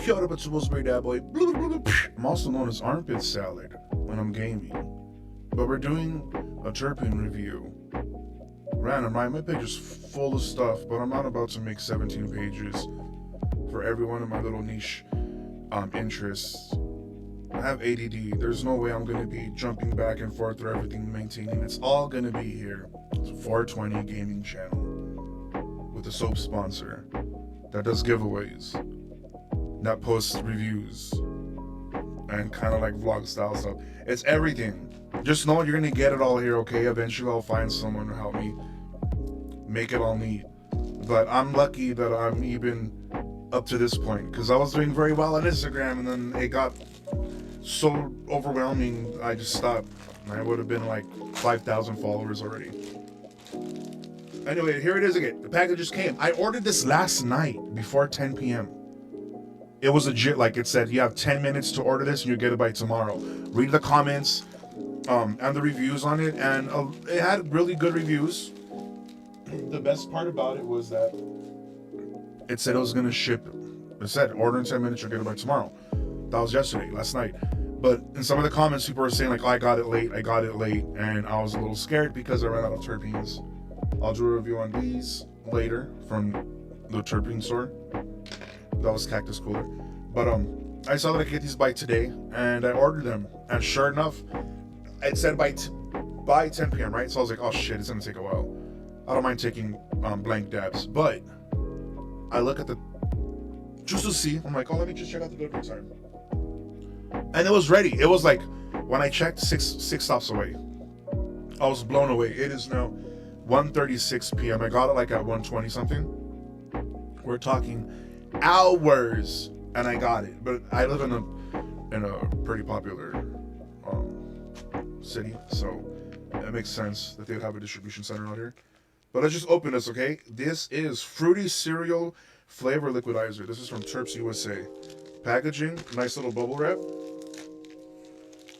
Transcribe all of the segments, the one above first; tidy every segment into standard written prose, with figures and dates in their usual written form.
Yo, but supposed to be that boy. I'm also known as Armpit Salad when I'm gaming. But we're doing a terpene review. Random, right? My page is full of stuff, but I'm not about to make 17 pages for every one of my little niche interests. I have ADD. There's no way I'm going to be jumping back and forth through everything, maintaining. It's all going to be here. It's a 420 gaming channel with a soap sponsor that does giveaways, that posts reviews, and kind of like vlog style stuff. It's everything. Just know you're going to get it all here, okay? Eventually I'll find someone to help me make it all neat. But I'm lucky that I'm even up to this point, because I was doing very well on Instagram, and then it got so overwhelming, I just stopped. I would have been like 5,000 followers already. Anyway, here it is again. The package just came. I ordered this last night before 10 p.m. It was legit, like it said, you have 10 minutes to order this and you'll get it by tomorrow. Read the comments and the reviews on it, and it had really good reviews. The best part about it was that it said it was going to ship. It said, order in 10 minutes, you'll get it by tomorrow. That was yesterday, last night. But in some of the comments, people were saying like, oh, I got it late, and I was a little scared because I ran out of terpenes. I'll do a review on these later from the terpene store. That was Cactus Cooler. But I saw that I could get these by today, and I ordered them. And sure enough, it said by 10 p.m., right? So I was like, oh shit, it's gonna take a while. I don't mind taking blank dabs, but I look at the, just to see, I'm like, oh, let me just check out the delivery time. And it was ready. It was like, when I checked, six stops away. I was blown away. It is now 1:36 p.m. I got it like at 1:20 something. We're talking hours, and I got it. But I live in a pretty popular city, so it makes sense that they'd have a distribution center out here. But let's just open this, okay? This is Fruity Cereal Flavor Liquidizer. This is from TERPS USA. Packaging, nice little bubble wrap.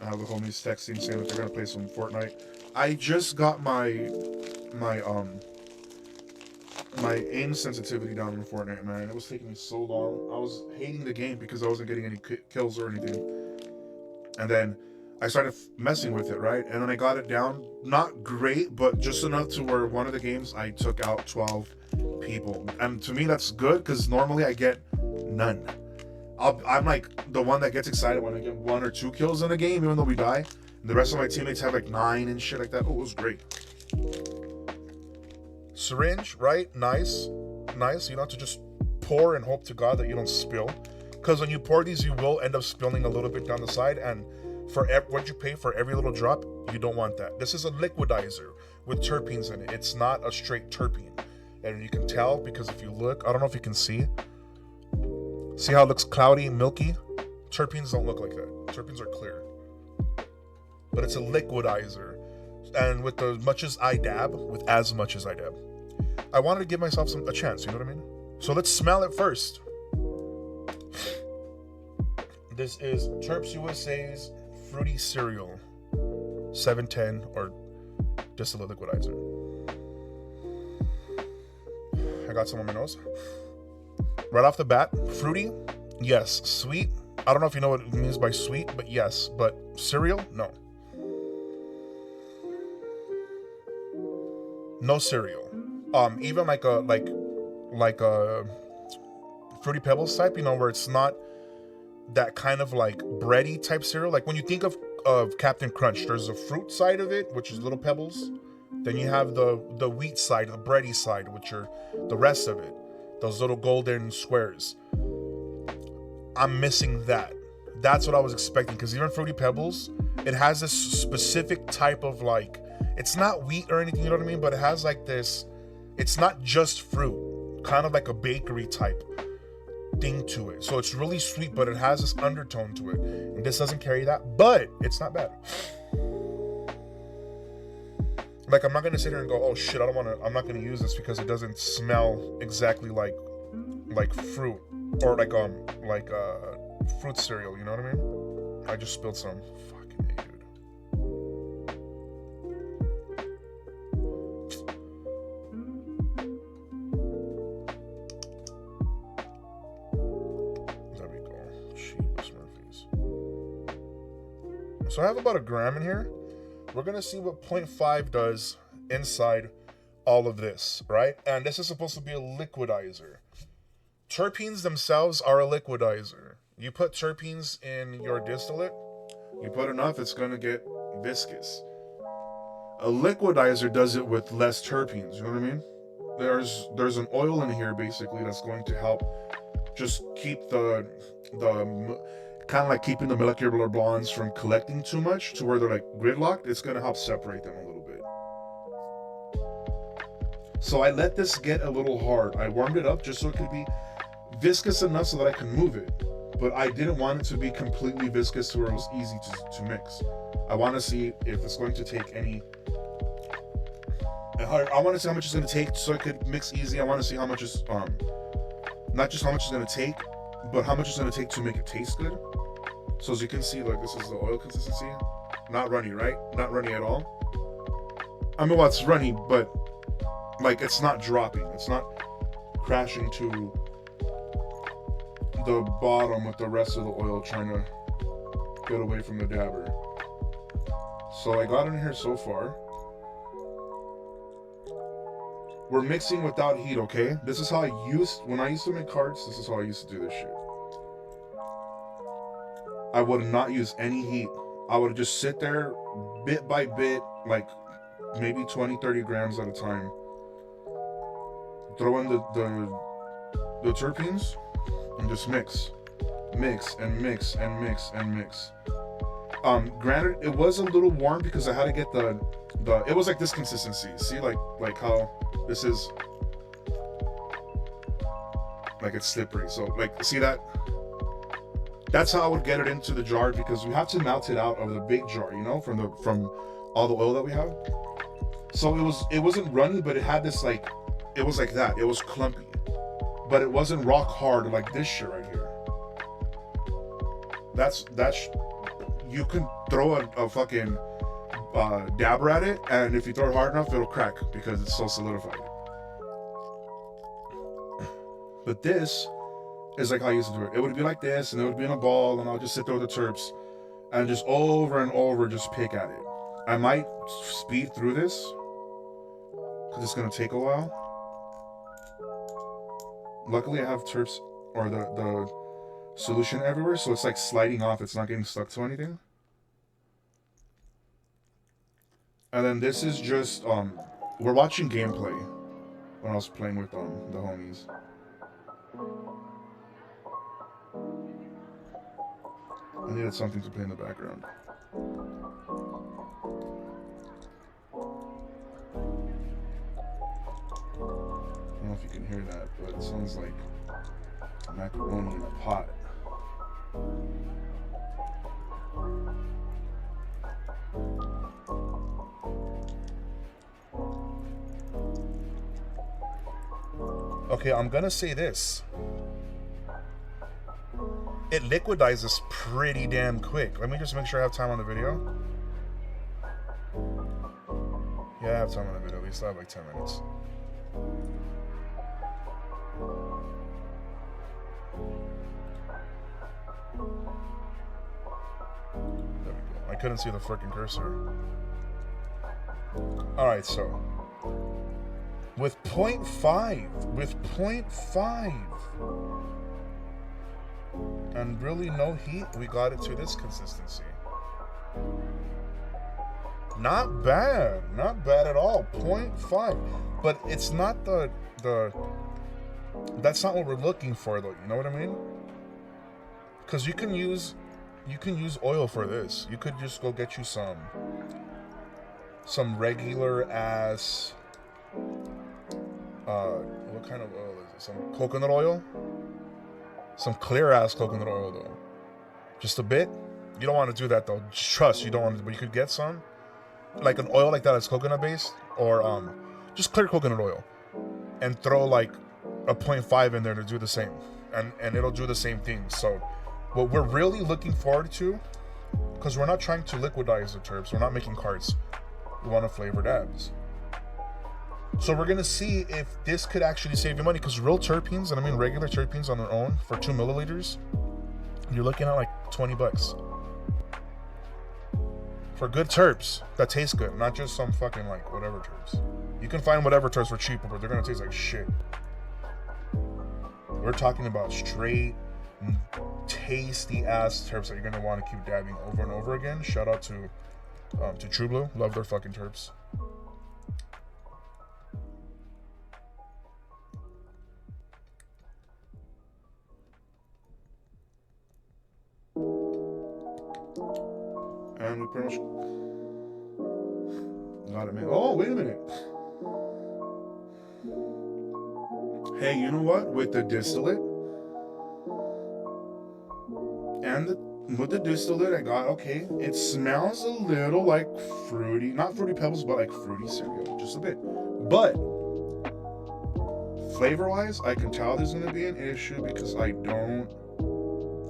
I have the homies texting saying that they're gonna play some Fortnite. I just got my aim sensitivity down in Fortnite, man. It was taking me so long. I was hating the game because I wasn't getting any kills or anything. And then I started messing with it, right? And when I got it down, not great, but just enough to where one of the games I took out 12 people. And to me, that's good, because normally I get none. I'm like the one that gets excited when I get 1 or 2 kills in a game, even though we die. And the rest of my teammates have like 9 and shit like that. Oh, it was great. Syringe, right? Nice. You don't have to just pour and hope to God that you don't spill. Because when you pour these, you will end up spilling a little bit down the side. And for what you pay for every little drop, you don't want that. This is a liquidizer with terpenes in it. It's not a straight terpene. And you can tell because if you look, I don't know if you can see. See how it looks cloudy and milky? Terpenes don't look like that. Terpenes are clear. But it's a liquidizer. And with as much as I dab, I wanted to give myself a chance, you know what I mean? So let's smell it first. This is TERPS USA's Fruity Cereal 710 or distillate liquidizer. I got some on my nose. Right off the bat, fruity, yes. Sweet, I don't know if you know what it means by sweet, but yes. But cereal, no. No cereal. Even like a Fruity Pebbles type, you know, where it's not that kind of like bready type cereal. Like when you think of Captain Crunch, there's a fruit side of it, which is little pebbles. Then you have the wheat side, the bready side, which are the rest of it. Those little golden squares. I'm missing that. That's what I was expecting, because even Fruity Pebbles, it has this specific type of like, it's not wheat or anything, you know what I mean? But it has like this, it's not just fruit, kind of like a bakery type thing to it. So it's really sweet, but it has this undertone to it. And this doesn't carry that, but it's not bad. Like, I'm not gonna sit here and go, oh shit, I'm not gonna use this because it doesn't smell exactly like fruit or like fruit cereal, you know what I mean? I just spilled some. Fucking A, dude. There we go. Jeepers Murphys. So I have about a gram in here. We're gonna see what 0.5 does inside all of this, right? And this is supposed to be a liquidizer. Terpenes themselves are a liquidizer. You put terpenes in your distillate, you put enough, it's gonna get viscous. A liquidizer does it with less terpenes, you know what I mean? There's an oil in here basically that's going to help just keep the kind of like keeping the molecular bonds from collecting too much to where they're like gridlocked. It's gonna help separate them a little bit. So I let this get a little hard. I warmed it up just so it could be viscous enough so that I can move it. But I didn't want it to be completely viscous to where it was easy to mix. I want to see if it's going to take any... I want to see how much it's going to take so it could mix easy. I want to see how much is... not just how much it's going to take, but how much it's going to take to make it taste good. So as you can see, like, this is the oil consistency. Not runny, right? Not runny at all. I mean, well, it's runny, but like it's not dropping. It's not crashing to the bottom with the rest of the oil trying to get away from the dabber. So I got in here so far. We're mixing without heat, okay? This is how when I used to make cards, this is how I used to do this shit. I would not use any heat. I would just sit there bit by bit, like maybe 20, 30 grams at a time. Throw in the terpenes and just mix and mix and mix and mix. Granted, it was a little warm because I had to get it was like this consistency. See, like how this is, like it's slippery. So like, see that? That's how I would get it into the jar because we have to melt it out of the big jar, you know, from all the oil that we have. So it wasn't runny, but it had this like, it was like that. It was clumpy, but it wasn't rock hard like this shit right here. That's you can throw a fucking dabber at it, and if you throw it hard enough, it'll crack because it's so solidified. But this is like how I used to do it. It would be like this, and it would be in a ball, and I'll just sit there with the terps and just over and over just pick at it. I might speed through this because it's gonna take a while. Luckily, I have terps or the solution everywhere, so it's like sliding off. It's not getting stuck to anything. And then this is just we're watching gameplay when I was playing with the homies. I needed something to play in the background. I don't know if you can hear that, but it sounds like macaroni in a pot. Okay, I'm gonna say this. It liquidizes pretty damn quick. Let me just make sure I have time on the video. Yeah, I have time on the video. At least I have like 10 minutes. There we go. I couldn't see the freaking cursor. Alright, so with 0.5 and really no heat, we got it to this consistency. Not bad at all. 0.5, but it's not that's not what we're looking for, though. You know what I mean? Because you can use oil for this. You could just go get you some regular ass what kind of oil is it? Some coconut oil? Some clear ass coconut oil though. Just a bit. You don't want to do that though. Just trust, you don't want to, but you could get some. Like an oil like that that's coconut based, or just clear coconut oil. And throw like a 0.5 in there to do the same. And it'll do the same thing. So what we're really looking forward to, because we're not trying to liquidize the terps, we're not making carts. We want to flavor dabs. So we're gonna see if this could actually save you money, because real terpenes, and I mean regular terpenes on their own for 2 milliliters, you're looking at like 20 bucks. For good terps that taste good, not just some fucking like whatever terps. You can find whatever terps for cheaper, but they're gonna taste like shit. We're talking about straight, tasty ass terps that you're gonna want to keep dabbing over and over again. Shout out to True Blue, love their fucking terps. And we pretty much got it, man. Oh, wait a minute. Hey, you know what? With the distillate and with the distillate, I got, okay, it smells a little like fruity, not Fruity Pebbles, but like fruity cereal, just a bit. But flavor-wise, I can tell there's gonna be an issue because I don't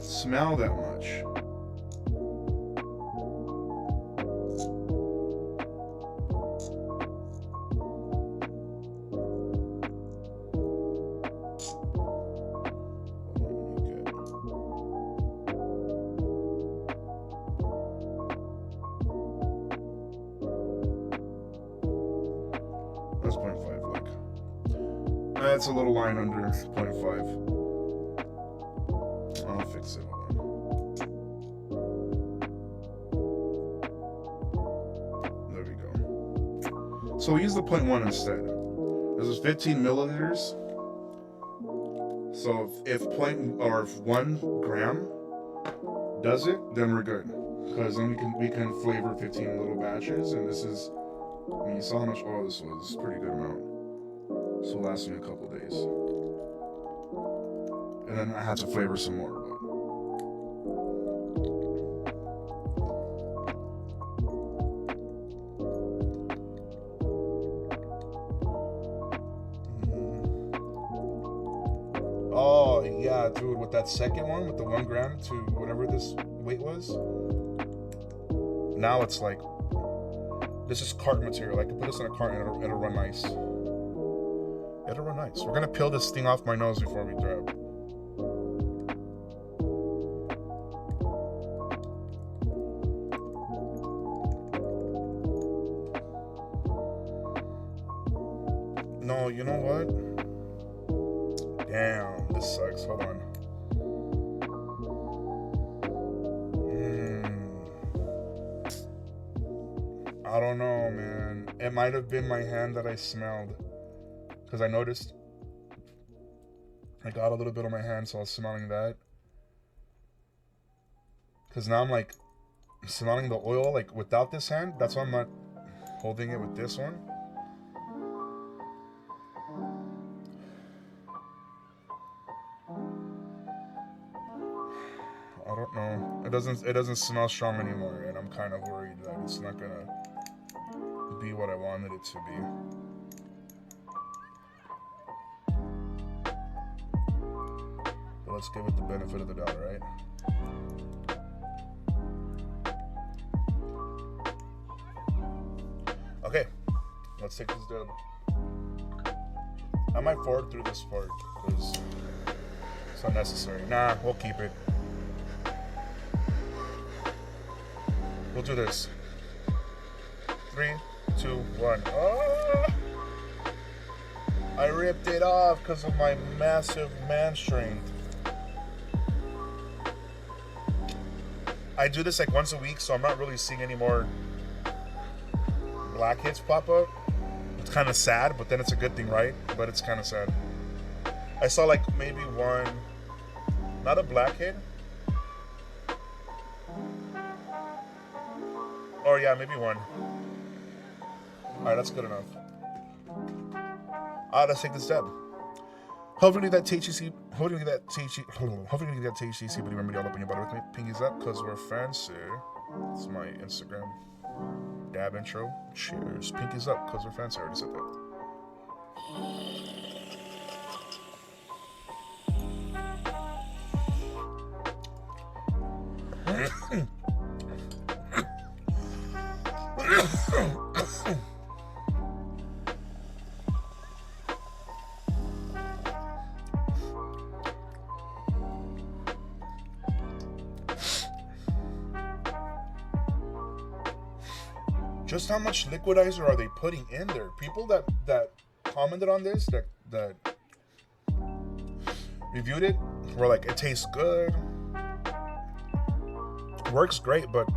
smell that much. That's 0.5, like. That's a little line under 0.5. I'll fix it. Hold on. There we go. So we use the 0.1 instead. This is 15 milliliters. So if 1 gram does it, then we're good. Because then we can flavor 15 little batches, and this is, I mean, you saw how much oil this was. It's a pretty good amount. So it'll last me a couple days. And then I had to flavor some more. Oh, yeah, dude, with that second one, with the 1 gram to whatever this weight was, now it's like, this is cart material. I can put this in a cart and it'll run nice. It'll run nice. We're gonna peel this thing off my nose before we dab. No, you know what? Damn, this sucks. Hold on. I don't know, man. It might have been my hand that I smelled. Because I noticed I got a little bit on my hand, so I was smelling that. Because now I'm like smelling the oil like without this hand. That's why I'm not holding it with this one. I don't know. It doesn't smell strong anymore, and I'm kind of worried that it's not gonna be what I wanted it to be. But let's give it the benefit of the doubt, right? Okay, let's take this down. I might forward through this part because it's unnecessary. Nah, we'll keep it. We'll do this. 3, 2, 1. Oh! I ripped it off because of my massive man strength. I do this like once a week, so I'm not really seeing any more blackheads pop up. It's kind of sad, but then it's a good thing, right? But it's kind of sad. I saw like maybe one, not a blackhead. Or yeah, maybe one. Alright, that's good enough. Alright, let's take this step. Hopefully that THC, but remember y'all open your butter with me. Pinkies up, cause we're fancy. It's my Instagram dab intro. Cheers. Pinkies up, cause we're fancy. I already said that. just how much liquidizer are they putting in there? People that commented on this, that reviewed it, were like, it tastes good, works great, but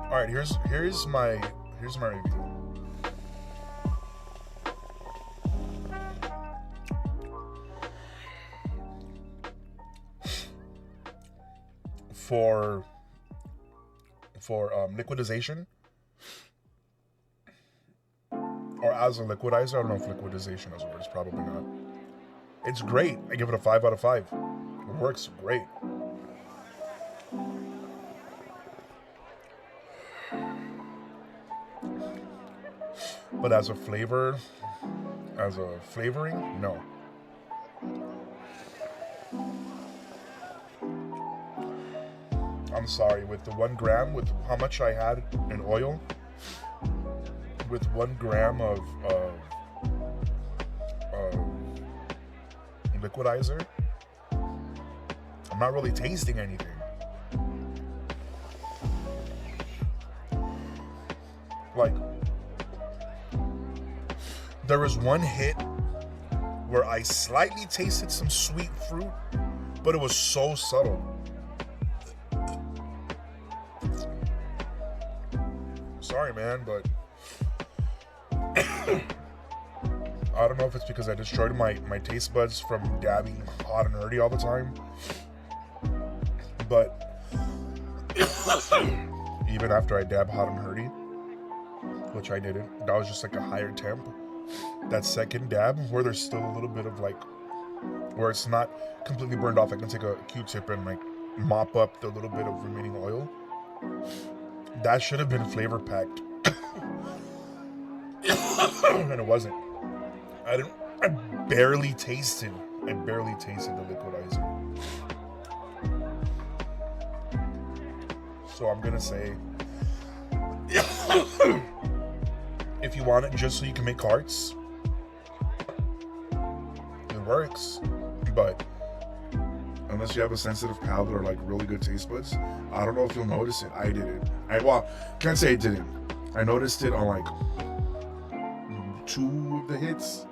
all right, here's my review. For liquidization, or as a liquidizer, I don't know if liquidization is a word, it's probably not. It's great. I give it a 5 out of 5. It works great. But as a flavoring, no. I'm sorry, with the 1 gram, with how much I had in oil, with 1 gram of liquidizer, I'm not really tasting anything. Like, there was one hit where I slightly tasted some sweet fruit, but it was so subtle. Sorry, man, but I don't know if it's because I destroyed my taste buds from dabbing hot and nerdy all the time, but even after I dab hot and nerdy, which I didn't, that was just like a higher temp. That second dab, where there's still a little bit of like, where it's not completely burned off, I can take a Q-tip and like mop up the little bit of remaining oil. That should have been flavor packed. And it wasn't. I barely tasted the liquidizer. So I'm gonna say, if you want it just so you can make carts, it works. But unless you have a sensitive palate or like really good taste buds, I don't know if you'll notice it. I didn't. Can't say I didn't. I noticed it on like 2 of the hits.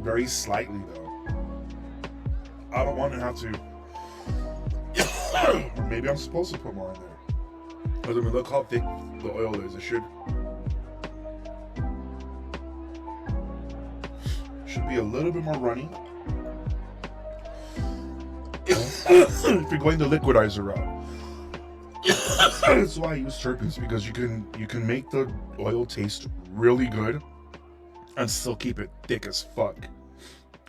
Very slightly though. I don't want to have to. Or maybe I'm supposed to put more in there. Because I mean, look how thick the oil is. It should be a little bit more runny. If you're going the liquidizer route. That's why I use terpenes, because you can make the oil taste really good and still keep it thick as fuck.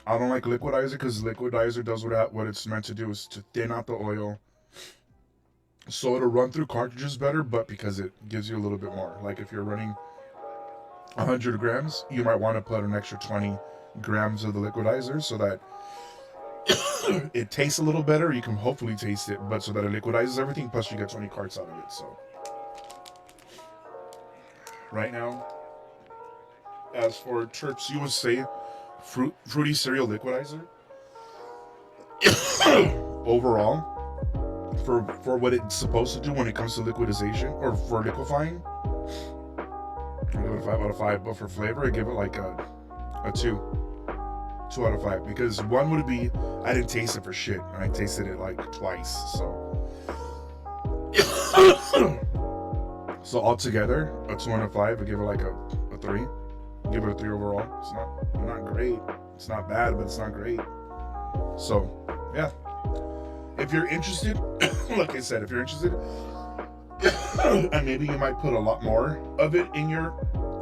I don't like liquidizer because liquidizer does what it's meant to do, is to thin out the oil so it'll run through cartridges better, but because it gives you a little bit more. Like if you're running 100 grams, you might want to put an extra 20 grams of the liquidizer so that it tastes a little better. You can hopefully taste it, but so that it liquidizes everything, plus you get 20 carts out of it. So right now, as for TERPS USA fruity cereal liquidizer, overall, for what it's supposed to do when it comes to liquidization or for liquefying, I give it a 5 out of 5. But for flavor, I give it like a 2 out of 5, because 1 would be I didn't taste it for shit, and I tasted it like twice. So altogether, a 2 out of 5. I give it like a 3. I give it a 3 overall. It's not great. It's not bad, but it's not great. So yeah, if you're interested, like I said, if you're interested, and maybe you might put a lot more of it in your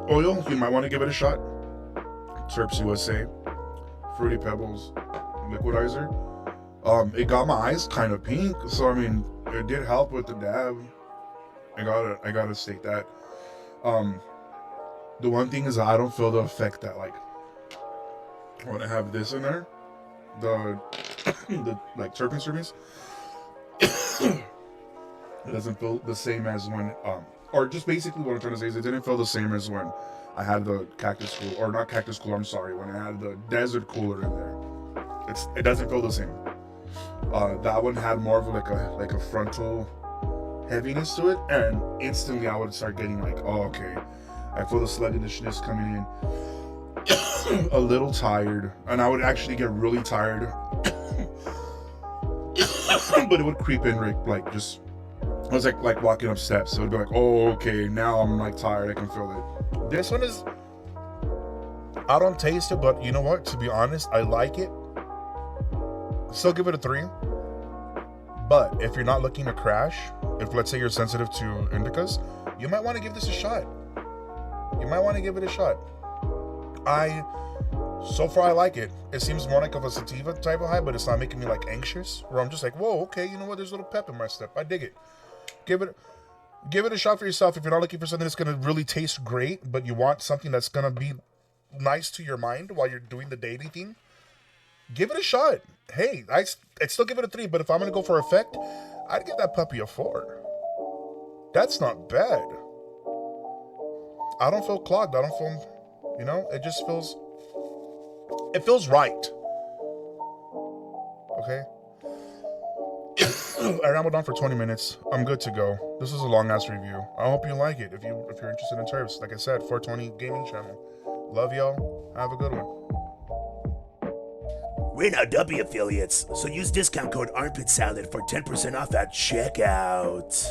oil, you might want to give it a shot. TERPS USA Fruity Pebbles liquidizer. It got my eyes kind of pink, so I mean, it did help with the dab. I gotta state that. The one thing is I don't feel the effect that, like, when I have this in there, the like terpenes, it doesn't feel the same as when or just basically what I'm trying to say is it didn't feel the same as when I had the cactus cooler, or not cactus cooler, I'm sorry, when I had the desert cooler in there. It doesn't feel the same. That one had more of like a frontal heaviness to it, and instantly I would start getting like, oh, okay, I feel the sluggishness coming in, a little tired, and I would actually get really tired, but it would creep in like just, it was like walking up steps. So it would be like, oh, okay, now I'm like tired, I can feel it. This one is, I don't taste it, but you know what? To be honest, I like it. Still give it a 3. But if you're not looking to crash, if let's say you're sensitive to indicas, you might want to give this a shot. You might want to give it a shot. So far I like it. It seems more like of a sativa type of high, but it's not making me like anxious, where I'm just like, whoa, okay, you know what? There's a little pep in my step. I dig it. Give it a shot for yourself. If you're not looking for something that's going to really taste great, but you want something that's going to be nice to your mind while you're doing the daily thing, give it a shot. Hey, I'd still give it a 3, but if I'm going to go for effect, I'd give that puppy a 4. That's not bad. I don't feel clogged. I don't feel, it just feels, it feels right. Okay. I rambled on for 20 minutes. I'm good to go. This is a long ass review. I hope you like it. If you're interested in TERPS, like I said, 420 gaming channel. Love y'all. Have a good one. We're now W affiliates, so use discount code Armpit Salad for 10% off at checkout.